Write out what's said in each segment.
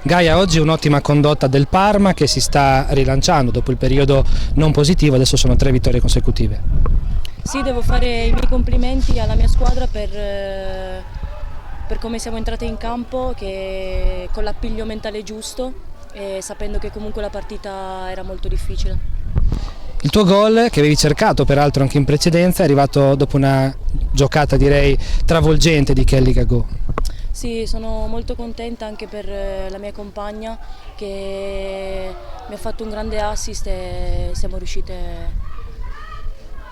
Gaia, oggi un'ottima condotta del Parma che si sta rilanciando dopo il periodo non positivo, adesso sono 3 vittorie consecutive. Sì, devo fare i miei complimenti alla mia squadra per come siamo entrate in campo, che con l'appiglio mentale giusto e sapendo che comunque la partita era molto difficile. Il tuo gol, che avevi cercato peraltro anche in precedenza, è arrivato dopo una giocata direi travolgente di Kelly Gagò. Sì, sono molto contenta anche per la mia compagna che mi ha fatto un grande assist e siamo riuscite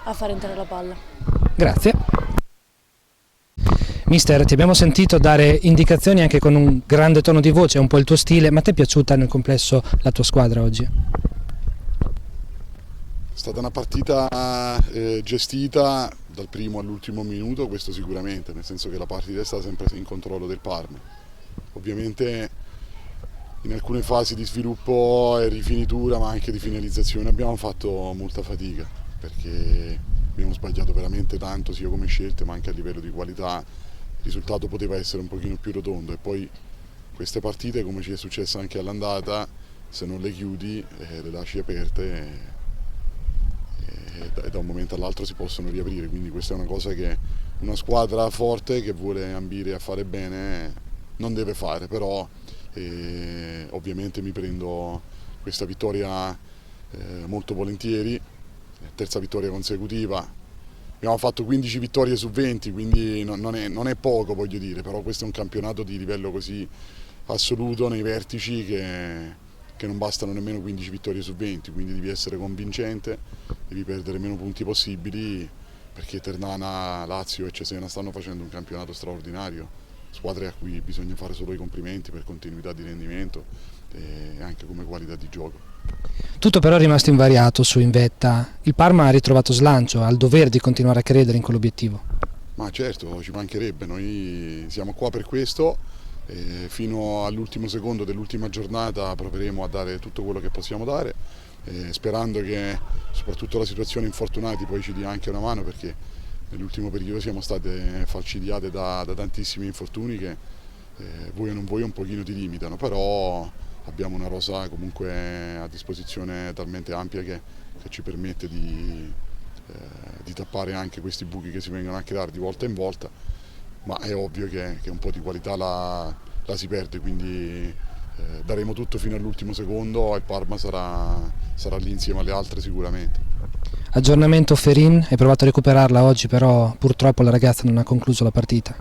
a far entrare la palla. Grazie. Mister, ti abbiamo sentito dare indicazioni anche con un grande tono di voce, è un po' il tuo stile, ma ti è piaciuta nel complesso la tua squadra oggi? È stata una partita gestita dal primo all'ultimo minuto, questo sicuramente, nel senso che la partita è stata sempre in controllo del Parma. Ovviamente in alcune fasi di sviluppo e rifinitura, ma anche di finalizzazione, abbiamo fatto molta fatica, perché abbiamo sbagliato veramente tanto, sia come scelte, ma anche a livello di qualità. Il risultato poteva essere un pochino più rotondo e poi queste partite, come ci è successo anche all'andata, se non le chiudi le lasci aperte e da un momento all'altro si possono riaprire, quindi questa è una cosa che una squadra forte che vuole ambire a fare bene non deve fare, però ovviamente mi prendo questa vittoria molto volentieri, terza vittoria consecutiva. Abbiamo fatto 15 vittorie su 20, quindi non è poco, voglio dire, però questo è un campionato di livello così assoluto nei vertici che non bastano nemmeno 15 vittorie su 20, quindi devi essere convincente, devi perdere meno punti possibili, perché Ternana, Lazio e Cesena stanno facendo un campionato straordinario, squadre a cui bisogna fare solo i complimenti per continuità di rendimento e anche come qualità di gioco. Tutto però è rimasto invariato su in vetta. Il Parma ha ritrovato slancio, ha il dovere di continuare a credere in quell'obiettivo. Ma certo, ci mancherebbe, noi siamo qua per questo, fino all'ultimo secondo dell'ultima giornata proveremo a dare tutto quello che possiamo dare, sperando che soprattutto la situazione infortunati poi ci dia anche una mano, perché nell'ultimo periodo siamo state falcidiate da tantissimi infortuni che voi o non voi un pochino ti limitano, però abbiamo una rosa comunque a disposizione talmente ampia che ci permette di tappare anche questi buchi che si vengono a creare di volta in volta, ma è ovvio che un po' di qualità la si perde, quindi daremo tutto fino all'ultimo secondo e il Parma sarà lì insieme alle altre sicuramente. Aggiornamento Ferin, hai provato a recuperarla oggi, però purtroppo la ragazza non ha concluso la partita.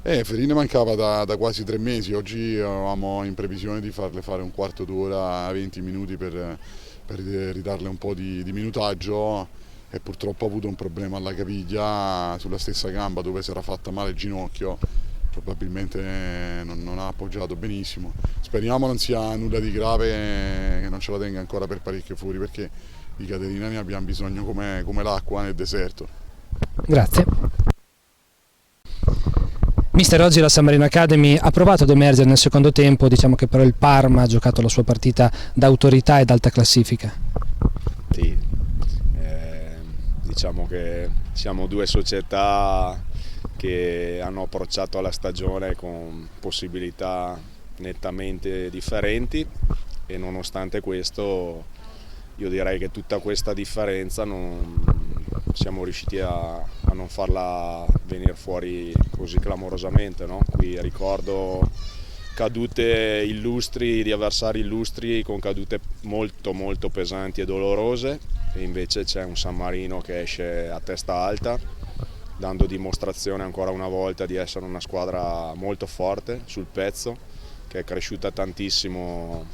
Ferin mancava da quasi 3 mesi, oggi eravamo in previsione di farle fare un quarto d'ora, 20 minuti per ridarle un po' di minutaggio e purtroppo ha avuto un problema alla caviglia sulla stessa gamba dove si era fatta male il ginocchio, probabilmente non ha appoggiato benissimo. Speriamo non sia nulla di grave, che non ce la tenga ancora per parecchio fuori, perché di Caterina ne abbiamo bisogno come l'acqua nel deserto. Grazie. Mister, oggi la San Marino Academy ha provato ad emergere nel secondo tempo, diciamo che però il Parma ha giocato la sua partita d'autorità ed alta classifica. Sì, diciamo che siamo due società che hanno approcciato alla stagione con possibilità nettamente differenti e nonostante questo io direi che tutta questa differenza siamo riusciti a non farla venire fuori così clamorosamente, no? Qui ricordo cadute illustri di avversari illustri con cadute molto molto pesanti e dolorose, e invece c'è un San Marino che esce a testa alta dando dimostrazione ancora una volta di essere una squadra molto forte sul pezzo, che è cresciuta tantissimo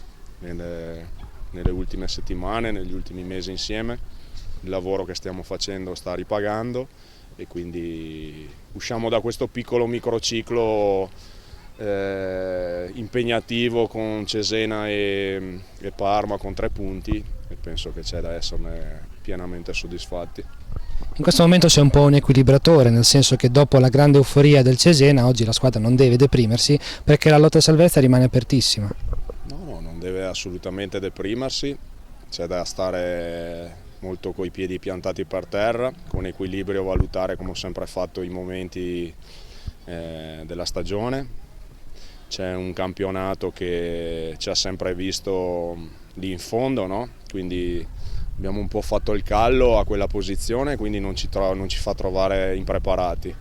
nelle ultime settimane, negli ultimi mesi insieme. Il lavoro che stiamo facendo sta ripagando e quindi usciamo da questo piccolo microciclo impegnativo con Cesena e Parma con 3 punti e penso che c'è da esserne pienamente soddisfatti. In questo momento c'è un po' un equilibratore, nel senso che dopo la grande euforia del Cesena oggi la squadra non deve deprimersi perché la lotta a salvezza rimane apertissima. No, non deve assolutamente deprimersi, c'è da stare molto coi piedi piantati per terra, con equilibrio valutare come ho sempre fatto i momenti della stagione, c'è un campionato che ci ha sempre visto lì in fondo, no? Quindi abbiamo un po' fatto il callo a quella posizione, quindi non ci fa trovare impreparati.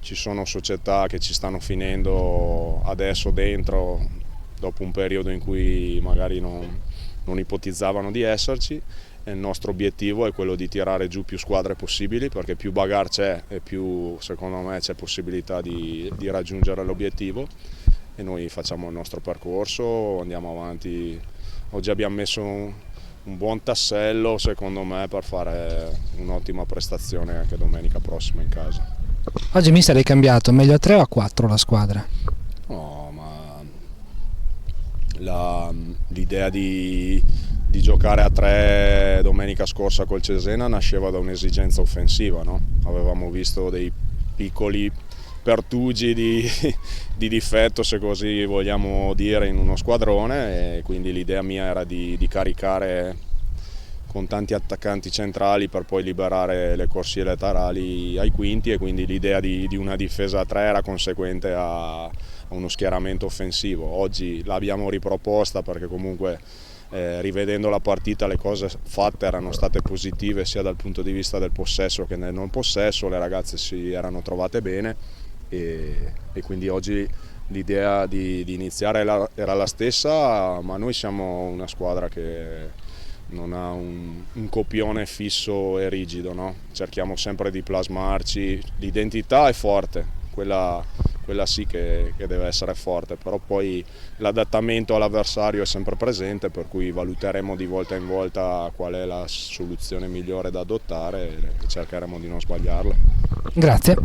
Ci sono società che ci stanno finendo adesso dentro, dopo un periodo in cui magari non ipotizzavano di esserci, e il nostro obiettivo è quello di tirare giù più squadre possibili, perché più bagarre c'è e più, secondo me, c'è possibilità di raggiungere l'obiettivo, e noi facciamo il nostro percorso, andiamo avanti. Oggi abbiamo messo un buon tassello, secondo me, per fare un'ottima prestazione anche domenica prossima in casa. Oggi mister hai cambiato, meglio a 3 o a 4 la squadra? No, ma l'idea di giocare a 3 domenica scorsa col Cesena nasceva da un'esigenza offensiva, no? Avevamo visto dei piccoli pertugi di difetto, se così vogliamo dire, in uno squadrone, e quindi l'idea mia era di caricare con tanti attaccanti centrali per poi liberare le corsie laterali ai quinti, e quindi l'idea di una difesa a 3 era conseguente a uno schieramento offensivo. Oggi l'abbiamo riproposta perché comunque rivedendo la partita le cose fatte erano state positive sia dal punto di vista del possesso che nel non possesso, le ragazze si erano trovate bene, e quindi oggi l'idea di iniziare era la stessa, ma noi siamo una squadra che non ha un copione fisso e rigido, no? Cerchiamo sempre di plasmarci, l'identità è forte, quella sì che deve essere forte, però poi l'adattamento all'avversario è sempre presente, per cui valuteremo di volta in volta qual è la soluzione migliore da adottare e cercheremo di non sbagliarla. Grazie.